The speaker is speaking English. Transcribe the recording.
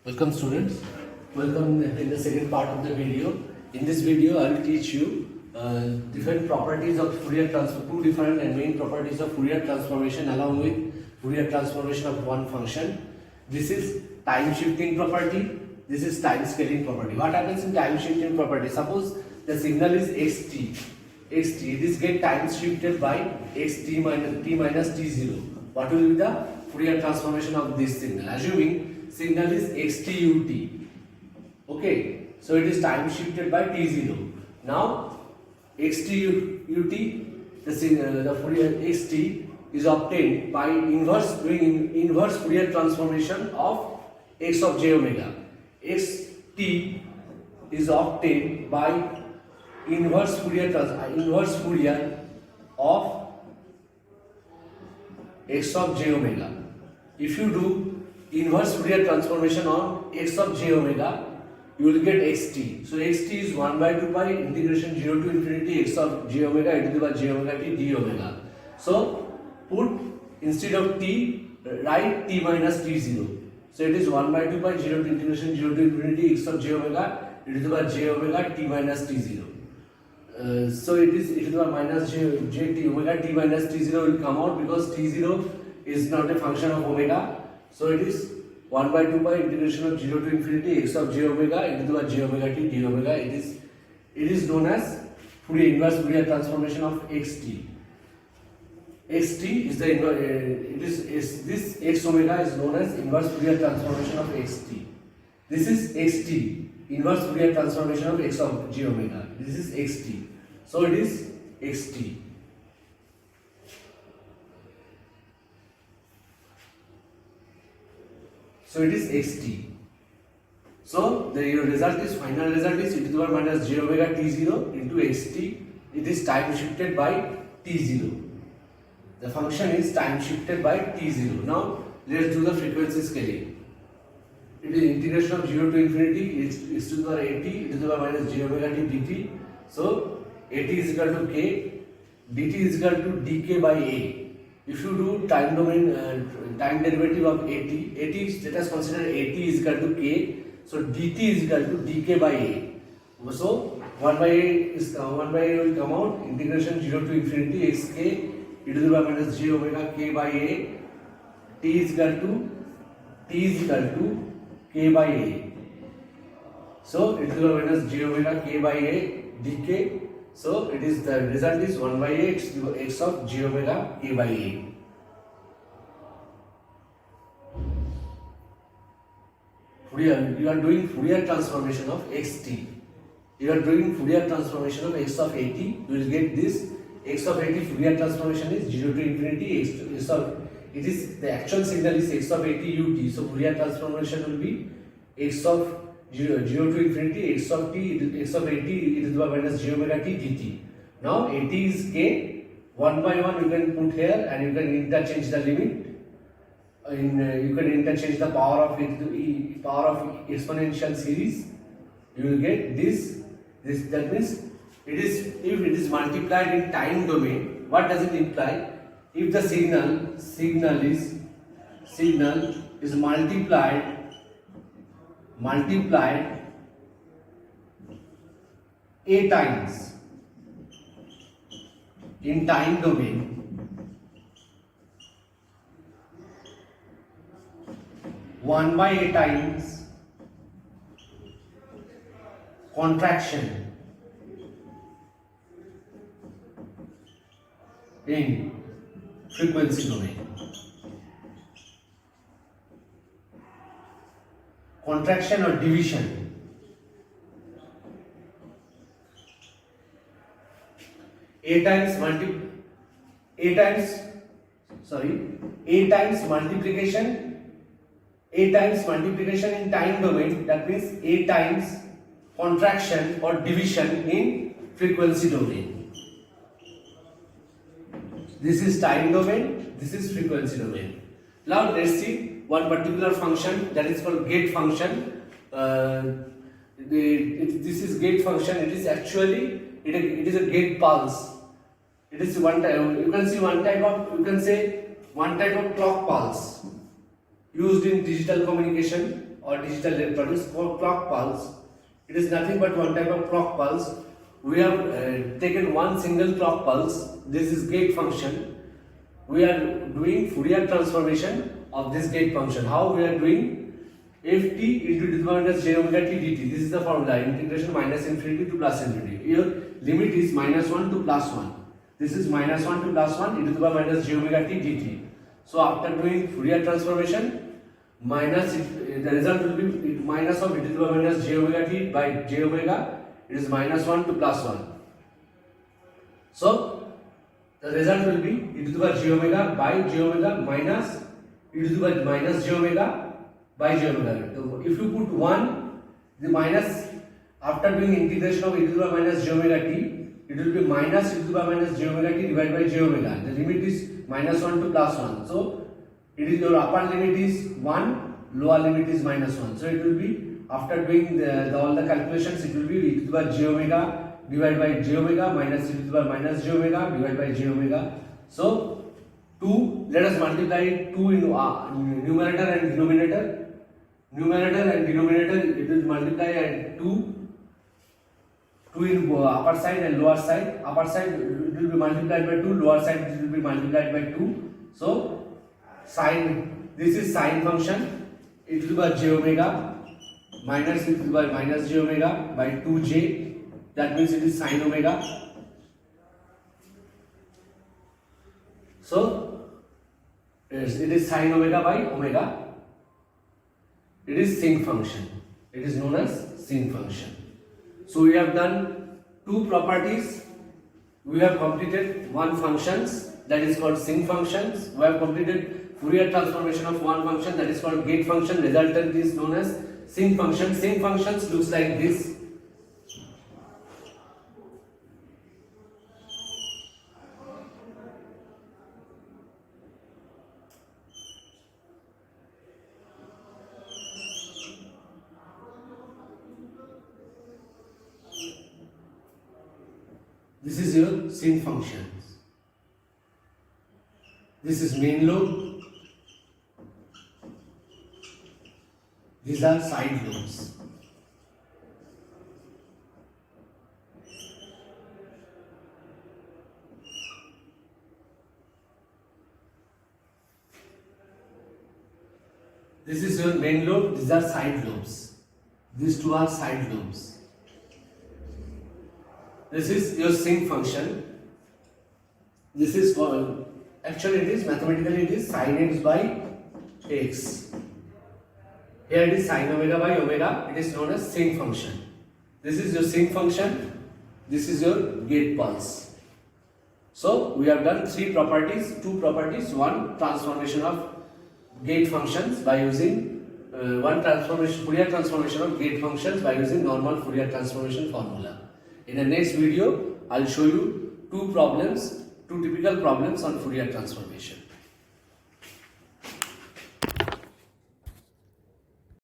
Welcome students. Welcome in the second part of the video. In this video I will teach you different properties of Fourier transform, two different and main properties of Fourier transformation along with Fourier transformation of one function. This is time shifting property. This is time scaling property. What happens in time shifting property? Suppose the signal is xt. It is get time shifted by xt minus t0. What will be the Fourier transformation of this signal? Assuming signal is xt ut. Okay, so it is time shifted by t0. Now xt ut, the Fourier xt is obtained by doing inverse Fourier transformation of x of j omega. Xt is obtained by inverse Fourier of x of j omega. If you do inverse Fourier transformation on x of j omega, you will get xt. So xt is 1 by 2 pi integration 0 to infinity x of j omega e to the power j omega t d omega. So put instead of t, write t minus t0. So it is 1 by 2 pi 0 to integration 0 to infinity x of j omega e to the power j omega t minus t0. So it is e to the power minus j t omega t minus t0 will come out because t0 is not a function of omega. So it is 1 by 2 pi integration of 0 to infinity x of j omega e to the power j omega t d omega. It is known as inverse Fourier transformation of xt. Xt is the this x omega is known as inverse Fourier transformation of xt. This is xt, inverse Fourier transformation of x of j omega. This is xt. So it is xt. So it is xt. So your result is final result is e to the power minus j omega t0 into xt. It is time shifted by t0. The function is time shifted by t0. Now let's do the frequency scaling. It is integration of 0 to infinity is to the power at e to the power minus j omega t dt. So at is equal to k, dt is equal to dk by a. If you do time domain time derivative of at, let us consider at is equal to k. So dt is equal to dk by a. So 1 by a will come out integration 0 to infinity xk e to the power minus j omega k by a. T is equal to k by a. So e to the power minus j omega k by a dk. So it is the result is 1 by a x of j omega k by a. You are doing Fourier transformation of xt. You are doing Fourier transformation of x of at. You will get this x of at Fourier transformation is 0 to infinity x of it is the actual signal is x of at ut. So Fourier transformation will be x of 0 to infinity x of t x of at e to the power minus j omega t dt. Now at is k, 1 by 1 you can put here and you can interchange the limit. You can interchange the power of it to e power of exponential series. You will get this. That means if it is multiplied in time domain. What does it imply? If the signal is multiplied a times in time domain, one by a times contraction in frequency domain. Contraction or division. A times multiplication in time domain, that means a times contraction or division in frequency domain. This is time domain, this is frequency domain. Now let's see one particular function that is called gate function. This is gate function. It is actually it is a gate pulse. It is one type. You can see one type of clock pulse used in digital communication or digital electronics called clock pulse. It is nothing but one type of clock pulse. We have taken one single clock pulse. This is gate function. We are doing Fourier transformation of this gate function. How we are doing? Ft into e to the power minus j omega t dt. This is the formula, integration minus infinity to plus infinity. Here limit is minus 1 to plus 1. This is minus 1 to plus 1 e to the power minus j omega t dt. So after doing Fourier transformation, the result will be minus of e to the power minus j omega t by j omega. It is minus 1 to plus 1. So the result will be e to the power j omega by j omega minus e to the power minus j omega by j omega. If you put 1, the minus, after doing integration of e to the power minus j omega t, it will be minus e to the power minus j omega t divided by j omega. The limit is minus 1 to plus 1. So it is, your upper limit is 1, lower limit is minus 1. So it will be, after doing all the calculations, it will be e to the power j omega divided by j omega minus e to the power minus j omega divided by j omega. So 2, let us multiply 2 in numerator and denominator. Numerator and denominator, it will multiply at 2 in upper side and lower side. Upper side it will be multiplied by 2, lower side it will be multiplied by 2. So sine, this is sine function, e to the power j omega minus e to the power minus j omega by 2j. That means it is sine omega. So it is sine omega by omega. It is sinc function. It is known as sinc function. So we have done 2 properties. We have completed 1 functions, that is called sinc functions. We have completed Fourier transformation of 1 function, that is called gate function. Resultant is known as sinc function. Sinc functions looks like this. This is your sinc functions. This is main lobe. These are side lobes. This is your main lobe. These are side lobes. These 2 are side lobes. This is your sinc function. This is called, actually it is mathematically it is sin x by x. Here it is sin omega by omega. It is known as sinc function. This is your sinc function. This is your gate pulse. So we have done 3 properties, 2 properties. 1 transformation of gate functions by using Fourier transformation of gate functions by using normal Fourier transformation formula. In the next video, I will show you 2 problems, 2 typical problems on Fourier transformation.